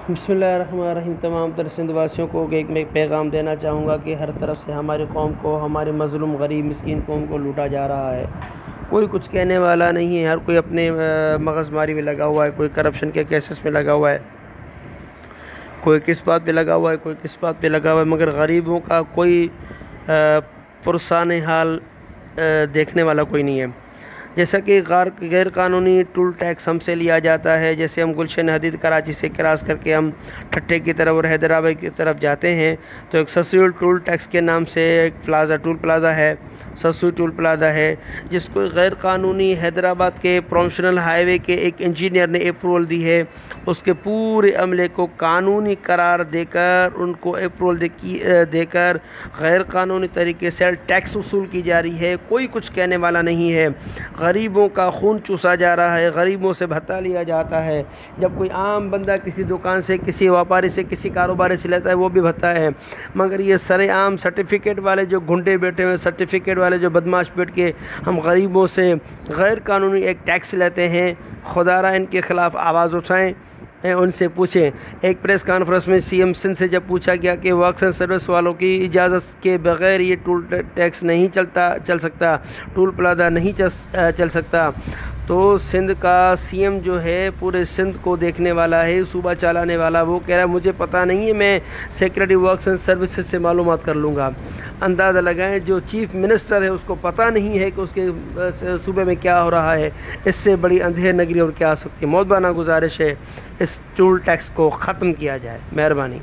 بسم اللہ الرحمن الرحیم۔ تمام تر سندھ واسیوں کو ایک میں پیغام دینا چاہوں گا کہ ہر طرف سے ہماری قوم کو، ہماری مظلوم غریب مسکین قوم کو لوٹا جا رہا ہے۔ کوئی کچھ کہنے والا نہیں ہے، ہر کوئی اپنے مغز ماری میں لگا ہوا ہے، کوئی کرپشن کے کیسز میں لگا ہوا ہے، کوئی کس بات پہ لگا ہوا ہے، کوئی کس بات پہ لگا ہوا ہے، مگر غریبوں کا کوئی پرسان حال دیکھنے والا کوئی نہیں ہے۔ جیسا کہ غیر قانونی ٹول ٹیکس ہم سے لیا جاتا ہے، جیسے ہم گلشن حدید کراچی سے کراس کر کے ہم ٹھٹے کی طرف اور حیدرآباد کی طرف جاتے ہیں تو ایک سسیول ٹول ٹیکس کے نام سے ایک ٹول پلازا ہے، سسو ٹول پلازا ہے، جس کو غیر قانونی حیدرآباد کے پروموشنل ہائی وے کے ایک انجینئر نے اپروول دی ہے۔ اس کے پورے عملے کو قانونی قرار دے کر، ان کو اپروول دے کر غیر قانونی طریقے سے ٹیکس وصول کی جا رہی ہے۔ کوئی کچھ کہنے والا نہیں ہے۔ غریبوں کا خون چوسا جا رہا ہے، غریبوں سے بھتا لیا جاتا ہے۔ جب کوئی عام بندہ کسی دکان سے، کسی ویپاری سے، کسی کاروباری سے لیتا ہے وہ بھی بھتا ہے، مگر یہ سر عام سرٹیفکیٹ والے جو گھنٹے بیٹھے ہوئے، سرٹیفکیٹ والے جو بدماش بیٹھ کے ہم غریبوں سے غیر قانونی ایک ٹیکس لیتے ہیں، خدا را ان کے خلاف آواز اٹھائیں، ان سے پوچھیں۔ ایک پریس کانفرنس میں سی ایم سندھ سے جب پوچھا گیا کہ ورکس اینڈ سروس والوں کی اجازت کے بغیر یہ ٹول ٹیکس نہیں چل سکتا، ٹول پلازا نہیں چل سکتا، تو سندھ کا سی ایم جو ہے پورے سندھ کو دیکھنے والا ہے، صوبہ چلانے والا، وہ کہہ رہا ہے مجھے پتہ نہیں ہے، میں سیکریٹری ورکس اینڈ سروسز سے معلومات کر لوں گا۔ اندازہ لگائیں جو چیف منسٹر ہے اس کو پتہ نہیں ہے کہ اس کے صوبے میں کیا ہو رہا ہے، اس سے بڑی اندھیر نگری اور کیا آ سکتی ہے۔ موت بانہ گزارش ہے اس ٹول ٹیکس کو ختم کیا جائے، مہربانی۔